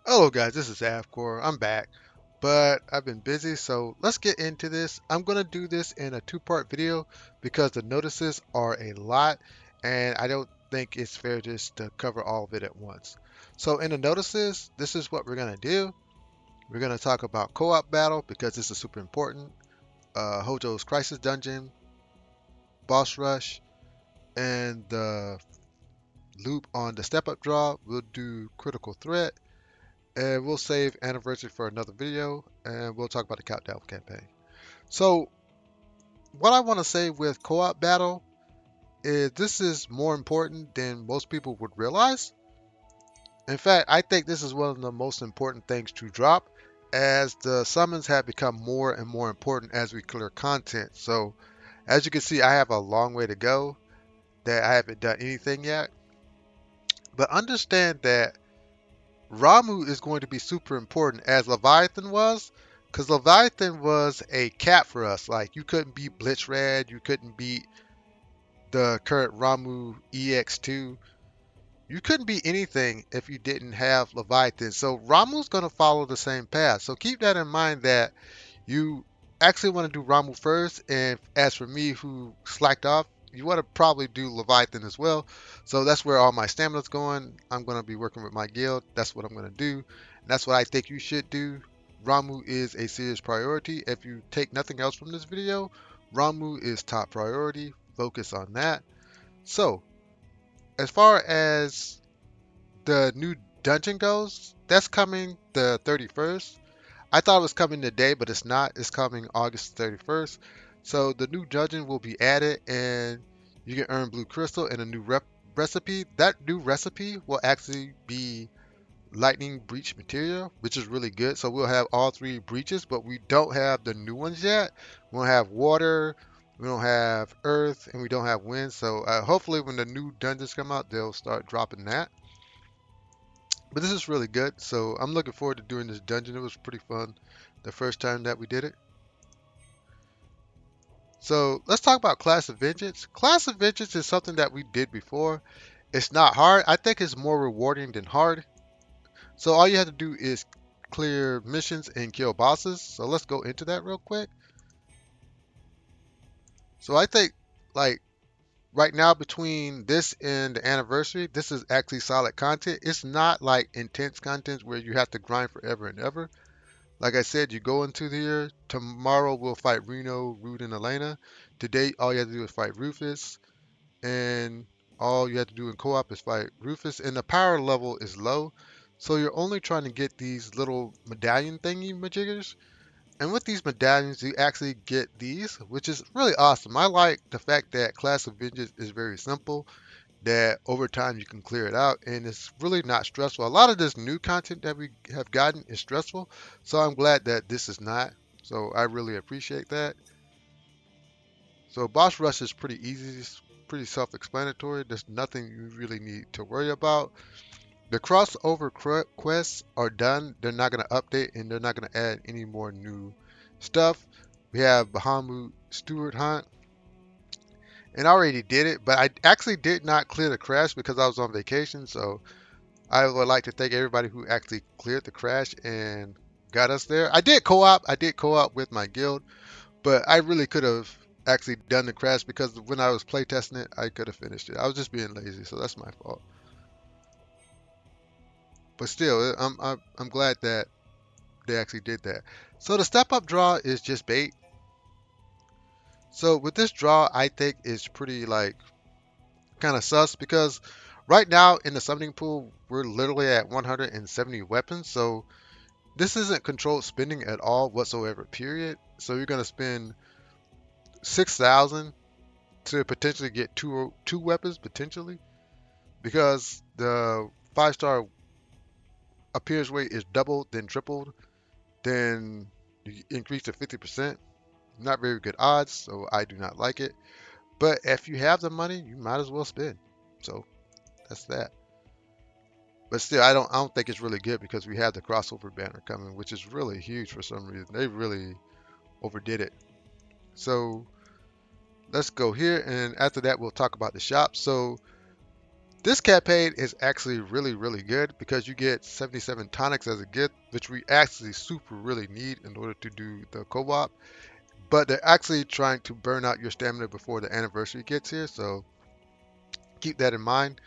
Hello guys, this is Avcoor. I'm back, but I've been busy, so let's get into this. I'm gonna do this in a two-part video because the notices are a lot, and I don't think it's fair just to cover all of it at once. So in the notices, this is what we're gonna do. We're gonna talk about co-op battle because this is super important. Hojo's Crisis Dungeon, Boss Rush, and the loop on the Step Up Draw. We'll do Critical Threat. And we'll save anniversary for another video, and we'll talk about the countdown campaign. So what I want to say with co-op battle is this is more important than most people would realize. In fact, I think this is one of the most important things to drop, as the summons have become more and more important as we clear content. So as you can see, I have a long way to go that I haven't done anything yet. But understand that Ramu is going to be super important as Leviathan was, because Leviathan was a cap for us. Like you couldn't beat Blitzrad, you couldn't beat the current Ramu EX2. You couldn't beat anything if you didn't have Leviathan. So Ramu's going to follow the same path. So keep that in mind that you actually want to do Ramu first. And as for me, who slacked off, you want to probably do Leviathan as well. So that's where all my stamina's going. I'm going to be working with my guild. That's what I'm going to do. And that's what I think you should do. Ramu is a serious priority. If you take nothing else from this video, Ramu is top priority. Focus on that. So, as far as the new dungeon goes, that's coming the 31st. I thought it was coming today, but it's not. It's coming August 31st. So the new dungeon will be added, and you can earn blue crystal and a new recipe. That new recipe will actually be lightning breach material, which is really good. So we'll have all three breaches, but we don't have the new ones yet. We don't have water, we don't have earth, and we don't have wind. So hopefully, when the new dungeons come out, they'll start dropping that. But this is really good, so I'm looking forward to doing this dungeon. It was pretty fun the first time that we did it. So let's talk about Class of Vengeance. Class of Vengeance is something that we did before. It's not hard. I think it's more rewarding than hard. So all you have to do is clear missions and kill bosses. So let's go into that real quick. So I think like right now between this and the anniversary, this is actually solid content. It's not like intense content where you have to grind forever and ever. Like I said, you go into here. Tomorrow we'll fight Reno, Rude, and Elena. Today, all you have to do is fight Rufus, and all you have to do in co-op is fight Rufus. And the power level is low, so you're only trying to get these little medallion thingy majiggers. And with these medallions, you actually get these, which is really awesome. I like the fact that Class of Vengeance is very simple, that over time you can clear it out, and it's really not stressful. A lot of this new content that we have gotten is stressful, so I'm glad that this is not. So I really appreciate that. So boss rush is pretty easy, it's pretty self-explanatory. There's nothing you really need to worry about. The crossover quests are done. They're not going to update, and they're not going to add any more new stuff. We have Bahamut Steward Hunt, and I already did it, but I actually did not clear the crash because I was on vacation. So I would like to thank everybody who actually cleared the crash and got us there. I did co-op. I did co-op with my guild, but I really could have actually done the crash because when I was playtesting it, I could have finished it. I was just being lazy, so that's my fault. But still, I'm glad that they actually did that. So the step up draw is just bait. So with this draw, I think it's pretty like kind of sus because right now in the summoning pool, we're literally at 170 weapons. So this isn't controlled spending at all whatsoever, period. So you're gonna spend 6,000 to potentially get two weapons potentially because the 5-star appearance rate is doubled, then tripled, then you increase to 50%. Not very good odds, so I do not like it. But if you have the money, you might as well spend. So that's that. But still, I don't think it's really good because we have the crossover banner coming, which is really huge for some reason. They really overdid it. So let's go here, and after that, we'll talk about the shop. So This campaign is actually really good because you get 77 tonics as a gift, which we actually super really need in order to do the co-op. But they're actually trying to burn out your stamina before the anniversary gets here, so keep that in mind.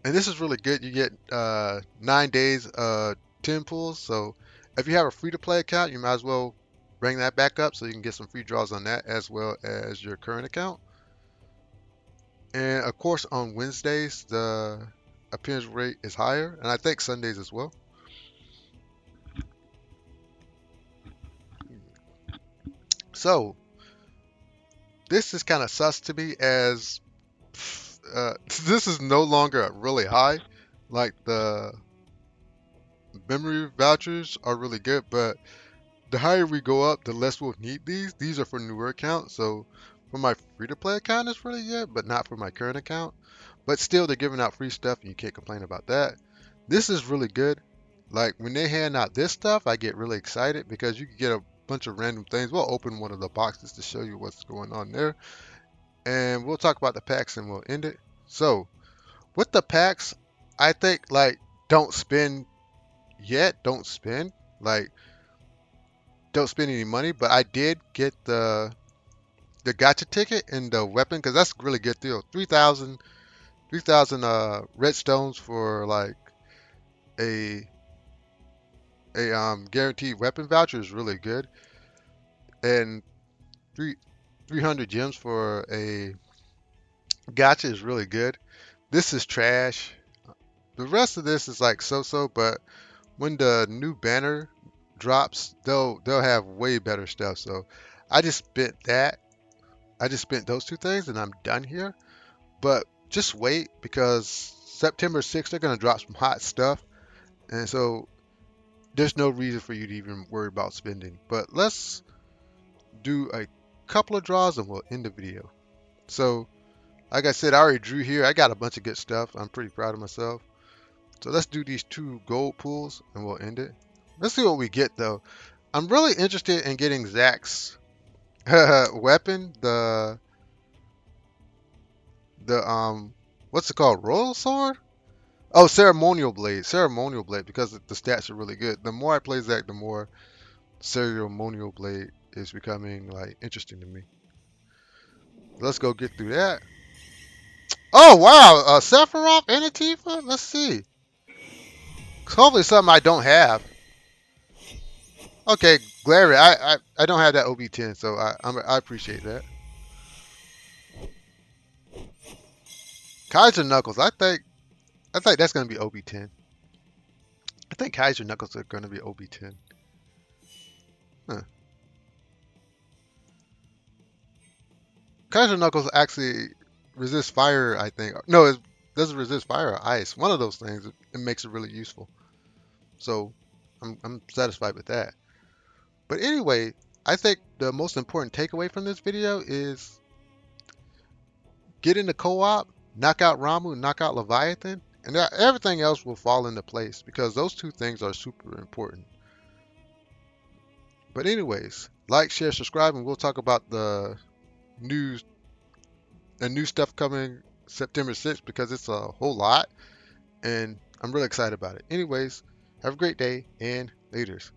And this is really good. You get 9 days 10 pools. So if you have a free to play account, you might as well bring that back up so you can get some free draws on that as well as your current account. And of course, on Wednesdays, the appearance rate is higher, and I think Sundays as well. So this is kind of sus to me as this is no longer really high. Like the memory vouchers are really good, but the higher we go up, the less we'll need these. These are for newer accounts, so for my free-to-play account, it's really good, but not for my current account. But still, they're giving out free stuff, and you can't complain about that. This is really good. Like when they hand out this stuff, I get really excited because you can get a bunch of random things. We'll open one of the boxes to show you what's going on there, and we'll talk about the packs and we'll end it. So with the packs, I think like don't spend yet. Don't spend. Like don't spend any money, but I did get the gacha ticket and the weapon because that's a really good deal. 3,000 redstones for like a a guaranteed weapon voucher is really good, and three 300 gems for a gacha is really good. This is trash. The rest of this is like so-so, but when the new banner drops, they'll have way better stuff. So I just spent that. I just spent those two things, and I'm done here. But just wait because September 6th they're gonna drop some hot stuff, and so there's no reason for you to even worry about spending. But let's do a couple of draws and we'll end the video. So, like I said, I already drew here. I got a bunch of good stuff. I'm pretty proud of myself. So let's do these two gold pools and we'll end it. Let's see what we get though. I'm really interested in getting Zach's weapon, the what's it called? Royal sword? Oh, ceremonial blade. Ceremonial blade because the stats are really good. The more I play Zach, the more ceremonial blade is becoming like interesting to me. Let's go get through that. Oh wow, Sephiroth and a Tifa. Let's see. Hopefully something I don't have. Okay, Glary. I don't have that OB10, so I appreciate that. Kaiser Knuckles. I think that's gonna be OB10. I think Kaiser Knuckles are gonna be OB10. Huh. Kaiser Knuckles actually resists fire. I think no, it doesn't resist fire or ice. One of those things. It makes it really useful. So I'm satisfied with that. But anyway, I think the most important takeaway from this video is get into co-op, knock out Ramu, knock out Leviathan, and everything else will fall into place because those two things are super important. But anyways, like, share, subscribe, and we'll talk about the news and new stuff coming September 6th because it's a whole lot, and I'm really excited about it. Anyways, have a great day and laters.